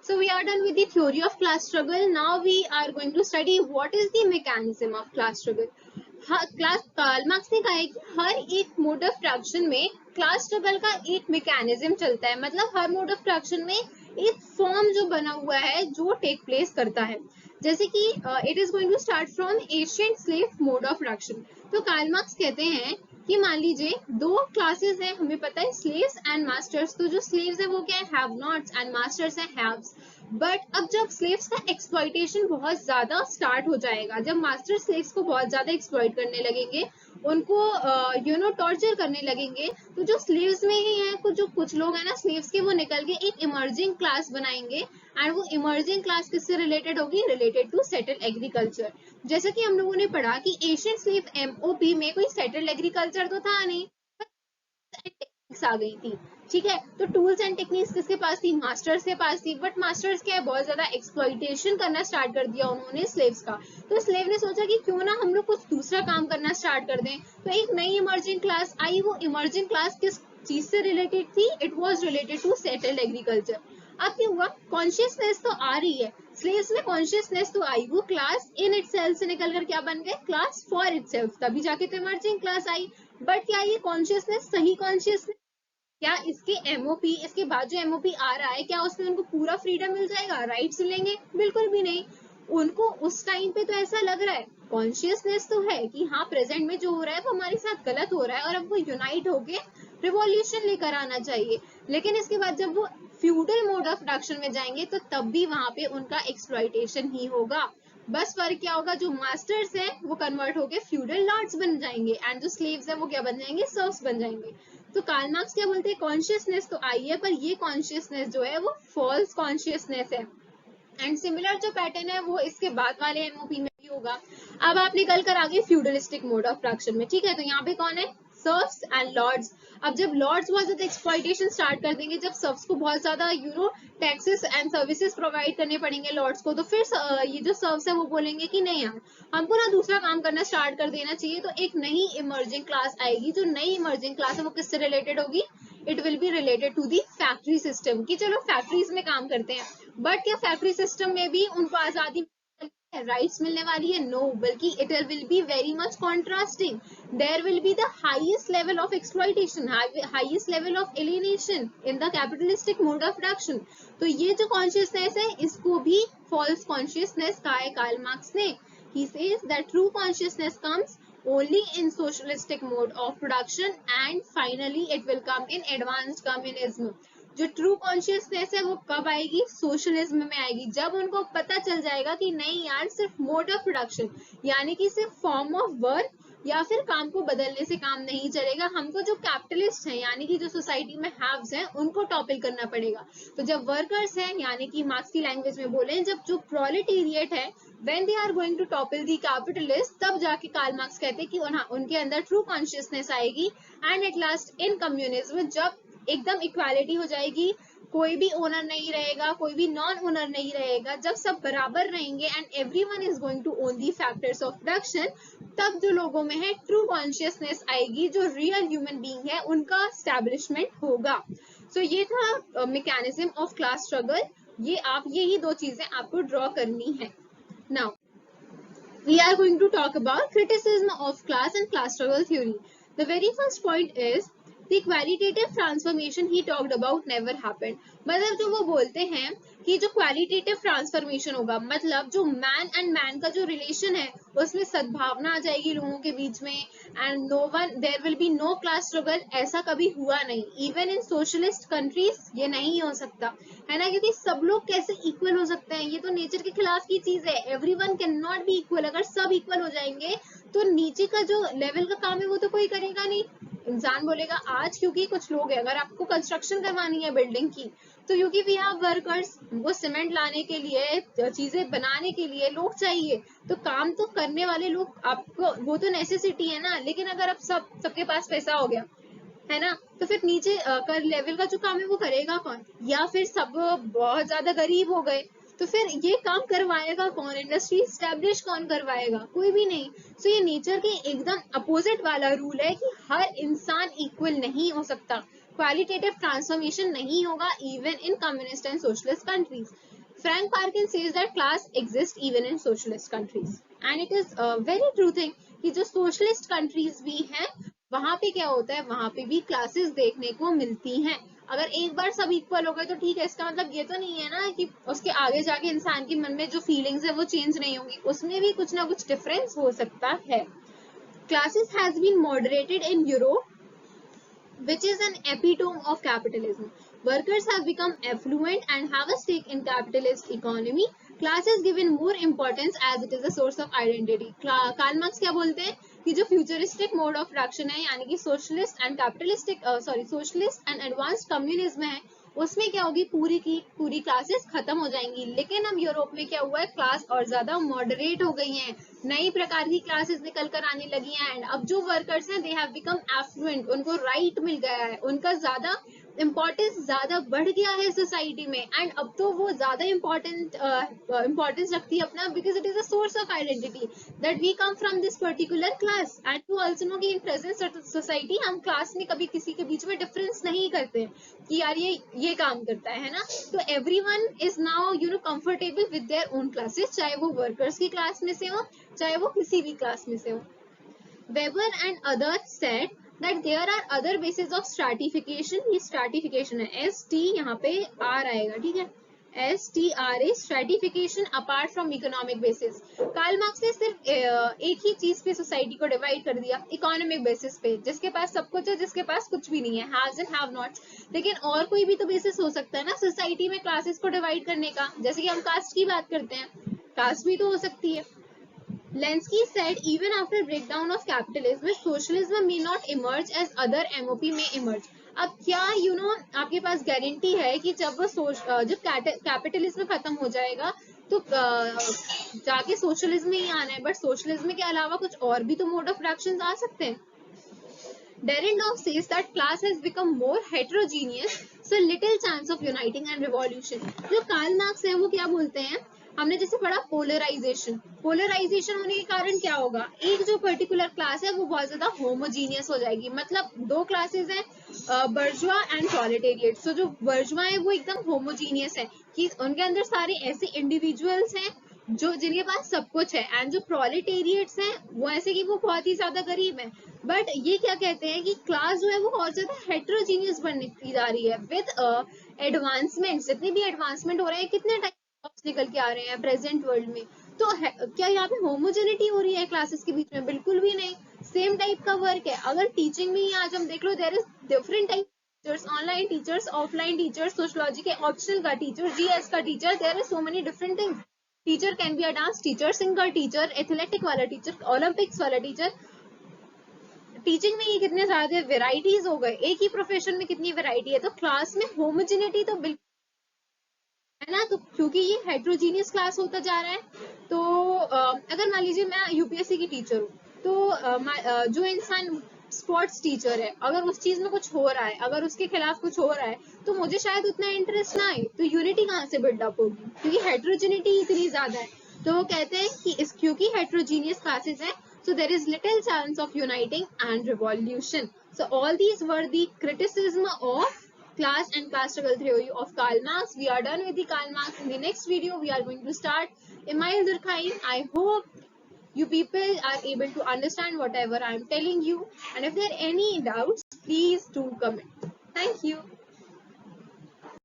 So we are done with the theory of class struggle. Now we are going to study what is the mechanism of class struggle. Karl Marx ने कहा है कि हर एक mode of production में class struggle का एक mechanism चलता है, मतलब हर मोड ऑफ प्रोडक्शन में एक फॉर्म जो बना हुआ है जो टेक प्लेस करता है। जैसे कि it is going to start from ancient slave mode of production. तो कार्ल मार्क्स कहते हैं कि मान लीजिए दो क्लासेस हैं, हमें पता है स्लेव्स एंड मास्टर्स। तो जो स्लेव्स है वो क्या है, हैव नॉट्स, एंड मास्टर्स है हैव्स। बट अब जब स्लेव्स का एक्सप्लॉइटेशन बहुत ज्यादा स्टार्ट हो जाएगा, जब मास्टर स्लेव्स को बहुत ज्यादा एक्सप्लॉइट करने लगेंगे, उनको टॉर्चर करने लगेंगे, तो जो स्लेव्स में ही है कुछ लोग है ना स्लेव्स के, वो निकल के एक इमर्जिंग क्लास बनाएंगे। एंड वो इमर्जिंग क्लास किससे रिलेटेड होगी, रिलेटेड टू सेटल एग्रीकल्चर। जैसा कि हम लोगों ने पढ़ा कि एशियन स्लेव एमओपी में कोई सेटल एग्रीकल्चर तो था नहीं, टेक्निक्स आ गई थी। ठीक है, तो टूल्स एंड टेक्निक्स किसके पास थी, मास्टर्स के पास थी। बट मास्टर्स क्या है, बहुत ज्यादा एक्सप्लॉइटेशन करना स्टार्ट कर दिया उन्होंने स्लेव्स का। तो स्लेव ने सोचा कि क्यों ना हम लोग कुछ दूसरा काम करना स्टार्ट कर दें। तो एक नई इमर्जिंग क्लास आई। वो इमर्जिंग क्लास किस चीज से रिलेटेड थी, it was related to settled agriculture. अब क्या हुआ, कॉन्शियसनेस तो आ रही है, स्लेव्स में कॉन्शियसनेस तो आई, वो क्लास इन इटसेल्फ से निकलकर क्या बन गए, क्लास फॉर इटसेल्फ, तभी जाके तो इमर्जिंग क्लास आई। बट क्या ये कॉन्शियसनेस सही कॉन्शियसनेस, क्या इसके एमओपी, इसके बाद जो एमओपी आ रहा है, क्या उसमें उनको पूरा फ्रीडम मिल जाएगा, राइट्स मिलेंगे, बिल्कुल भी नहीं। उनको उस टाइम पे तो ऐसा लग रहा है, कॉन्शियसनेस तो है कि हाँ प्रेजेंट में जो हो रहा है वो हमारे साथ गलत हो रहा है और अब वो यूनाइट होके रिवॉल्यूशन लेकर आना चाहिए। लेकिन इसके बाद जब वो फ्यूडल मोड ऑफ प्रोडक्शन में जाएंगे तो तब भी वहां पे उनका एक्सप्लॉइटेशन ही होगा। बस फर्क क्या होगा, जो मास्टर्स है वो कन्वर्ट होके फ्यूडल लॉर्ड्स बन जाएंगे, एंड जो स्लेव्स है वो क्या बन जाएंगे, सर्व्स बन जाएंगे। तो कार्ल मार्क्स क्या बोलते हैं, कॉन्शियसनेस तो आई है, पर ये कॉन्शियसनेस जो है वो फॉल्स कॉन्शियसनेस है। एंड सिमिलर जो पैटर्न है वो इसके बाद वाले एमओपी में भी होगा। अब आप निकल कर आगे फ्यूडलिस्टिक मोड ऑफ प्रोडक्शन में। ठीक है, तो यहाँ पे कौन है, सर्व्स एंड लॉर्ड्स। अब जब लॉर्ड्स बहुत ज्यादा एक्सप्लॉइटेशन स्टार्ट कर देंगे, जब सर्व्स को बहुत ज्यादा टैक्सेस एंड सर्विसेज प्रोवाइड करने पड़ेंगे लॉर्ड्स को, तो फिर ये जो सर्व्स है वो बोलेंगे कि नहीं यार, हमको ना दूसरा काम करना स्टार्ट कर देना चाहिए। तो एक नई इमर्जिंग क्लास आएगी। जो नई इमर्जिंग क्लास है वो किससे रिलेटेड होगी, it will be related to the factory system, कि चलो फैक्ट्रीज में काम करते हैं। बट क्या फैक्ट्री सिस्टम में भी उनको आजादी राइट्स मिलने वाली है, नो, बल्कि it will be very much contrasting. There will be the highest level of exploitation, highest level of alienation in the capitalistic mode of production. तो ये जो कॉन्शियसनेस है इसको भी फॉल्स कॉन्शियसनेस कहा है कार्ल मार्क्स ने। He says that true consciousness comes only in socialistic mode of production and finally it will come in advanced communism. जो ट्रू कॉन्शियसनेस है वो कब आएगी, सोशलिज्म में आएगी, जब उनको पता चल जाएगा कि नहीं यार सिर्फ मोड ऑफ प्रोडक्शन यानी कि सिर्फ फॉर्म ऑफ वर्क या फिर काम को बदलने से काम नहीं चलेगा, हमको जो कैपिटलिस्ट हैं यानी कि जो सोसाइटी में हैव्स हैं उनको टॉपल करना पड़ेगा। तो जब वर्कर्स हैं यानी कि मार्क्स की लैंग्वेज में बोले, जब जो प्रोलेटेरिएट है when they are going to topple the capitalist, तब जाके कार्ल मार्क्स कहते हैं कि उनके अंदर ट्रू कॉन्शियसनेस आएगी। And at last in communism जब एकदम इक्वालिटी हो जाएगी, कोई भी ओनर नहीं रहेगा, कोई भी नॉन ओनर नहीं रहेगा, जब सब बराबर रहेंगे and everyone is going to own the factors of production, तब जो लोगों में है ट्रू कॉन्शियसनेस आएगी, जो रियल ह्यूमन बीइंग है उनका स्टैब्लिशमेंट होगा। सो ये था मैकेनिज्म ऑफ क्लास स्ट्रगल। यही दो चीजें आपको ड्रॉ करनी है। Now, we are going to talk about criticism of class and class struggle theory. The very first point is the qualitative transformation he talked about never happened. मतलब जो वो बोलते हैं कि जो क्वालिटेटिव ट्रांसफॉर्मेशन होगा, मतलब जो मैन एंड मैन का जो रिलेशन है उसमें सद्भावना आ जाएगी लोगों के बीच में, and no one there will be no class struggle, ऐसा कभी हुआ नहीं। इवन इन सोशलिस्ट कंट्रीज ये नहीं हो सकता है ना, क्योंकि सब लोग कैसे इक्वल हो सकते हैं, ये तो नेचर के खिलाफ की चीज है। Everyone can not be equal. अगर सब इक्वल हो जाएंगे तो नीचे का जो लेवल का काम है वो तो कोई करेगा नहीं। इंसान बोलेगा आज क्योंकि कुछ लोग हैं, अगर आपको कंस्ट्रक्शन करवानी है बिल्डिंग की, तो क्योंकि वी हैव वर्कर्स, वो सीमेंट लाने के लिए, चीजें बनाने के लिए लोग चाहिए, तो काम तो करने वाले लोग आपको, वो तो नेसेसिटी है ना। लेकिन अगर अब सबके पास पैसा हो गया है ना, तो फिर नीचे का लेवल का जो काम है वो करेगा कौन, या फिर सब बहुत ज्यादा गरीब हो गए तो फिर ये काम करवाएगा कौन, इंडस्ट्री स्टैब्लिश कौन करवाएगा, कोई भी नहीं। सो ये नेचर के एकदम अपोजिट वाला रूल है कि हर इंसान इक्वल नहीं हो सकता। क्वालिटेटिव ट्रांसफॉर्मेशन नहीं होगा even in communist and socialist countries. Frank Perkin says that class exist even in socialist countries and it is very true thing कि जो सोशलिस्ट कंट्रीज भी हैं वहां पे क्या होता है, वहां पे भी क्लासेस देखने को मिलती हैं. अगर एक बार सब इक्वल हो गए तो ठीक है, इसका मतलब ये तो नहीं है ना कि उसके आगे जाके इंसान के मन में जो फीलिंग्स है वो चेंज नहीं होंगी, उसमें भी कुछ ना कुछ डिफरेंस हो सकता है. Classes has been moderated in Europe, which is an epitome of capitalism. Workers have become affluent and have a stake in capitalist economy. Class is given more importance as it is a source of identity. Karl Marx क्या बोलते हैं कि जो futuristic mode of production है यानी कि socialist and capitalistic socialist and advanced communism है, उसमें क्या होगी, पूरी की पूरी क्लासेस खत्म हो जाएंगी. लेकिन अब यूरोप में क्या हुआ है, क्लास और ज्यादा मॉडरेट हो गई हैं, नई प्रकार की क्लासेस निकल कर आने लगी हैं. एंड अब जो वर्कर्स हैं दे हैव बिकम एफ्लुएंट, उनको राइट मिल गया है, उनका ज्यादा इम्पोर्टेंस ज्यादा बढ़ गया है सोसाइटी में. एंड अब तो वो ज्यादा इम्पोर्टेंस रखती है अपना, because it is a source of identity that we come from this particular class. And to also know कि इन प्रेजेंट सोसाइटी हम क्लास में कभी किसी के बीच में डिफरेंस नहीं करते कि यार ये काम करता है ना. तो everyone is now comfortable with their own classes, चाहे वो वर्कर्स की क्लास में से हो चाहे वो किसी भी क्लास में से हो. Weber and others said that there are other bases of stratification. ये stratification है, ST यहाँ पे R आएगा, ठीक है, STRA, stratification apart from economic basis. Karl Marx ने सिर्फ एक ही चीज पे सोसाइटी को डिवाइड कर दिया, इकोनॉमिक बेसिस पे, जिसके पास सब कुछ है जिसके पास कुछ भी नहीं है, हैव्स एंड हैव नॉट्स. लेकिन और कोई भी तो बेसिस हो सकता है ना सोसाइटी में क्लासेस को डिवाइड करने का, जैसे कि हम कास्ट की बात करते हैं, कास्ट भी तो हो सकती है. Lenski said even after breakdown of capitalism, socialism may not emerge as other MOP may emerge. अब क्या आपके पास गारंटी है कि जब जब कैपिटलिज्म खत्म हो जाएगा तो जाके सोशलिज्म ही आना है, बट सोशलिज्म के अलावा कुछ और भी तो मोड ऑफ प्रोडक्शन आ सकते हैं. Derendorf says that class has become more heterogeneous, so little chance of uniting and revolution. जो कार्ल मार्क्स है वो क्या बोलते हैं, हमने जैसे पढ़ा पोलराइजेशन, पोलराइजेशन होने के कारण क्या होगा, एक जो पर्टिकुलर क्लास है वो बहुत ज्यादा होमोजीनियस हो जाएगी. मतलब दो क्लासेस हैं, बर्जुआ एंड प्रोलेटेरिएट. सो जो बर्जुआ है वो एकदम होमोजीनियस है कि उनके अंदर सारे ऐसे इंडिविजुअल्स हैं जो जिनके पास सब कुछ है, एंड जो प्रोलेटेरिएट्स हैं वो ऐसे कि वो बहुत ही ज्यादा गरीब हैं. बट ये क्या कहते हैं कि क्लास जो है वो और ज्यादा हेट्रोजीनियस बनती जा रही है विद एडवांसमेंट. जितने भी एडवांसमेंट हो रहे हैं, कितने टाइप निकल के आ रहे हैं प्रेजेंट वर्ल्ड में, तो क्या यहाँ पे होमोजेनिटी हो रही है क्लासेस के बीच में? बिल्कुल भी नहीं. सेम टाइप का वर्क है. अगर टीचिंग में ही आज हम देख लो, there is different type teachers, online teachers, offline teachers, sociology के ऑप्शनल का टीचर, जीएस का teacher, there is so many different things. Teacher can be a dance teacher, singer teacher, athletic वाला टीचर, ओलंपिक्स वाला teacher. Teaching में ये कितने ज्यादा varieties हो गए, एक ही प्रोफेशन में कितनी वेराइटी है. तो क्लास में होमोजेनिटी तो बिल्कुल है ना. तो क्योंकि ये हेट्रोजीनियस क्लास होता जा रहा है, तो अगर मान लीजिए मैं यूपीएससी की टीचर हूँ, तो जो इंसान स्पोर्ट्स टीचर है, अगर उस चीज में कुछ हो रहा है, अगर उसके खिलाफ कुछ हो रहा है, तो मुझे शायद उतना इंटरेस्ट ना आए. तो यूनिटी कहाँ से बिल्डअप होगी, क्योंकि हेट्रोजेनिटी इतनी ज्यादा है. तो वो कहते हैं कि क्योंकि हेट्रोजीनियस क्लासेस है, so there is little chance of uniting and revolution. So all these were the criticism of class and class struggle theory of Karl Marx. We are done with the Karl Marx. In the next video, we are going to start Emile Durkheim. I hope you people are able to understand whatever I am telling you. And if there are any doubts, please do comment. Thank you.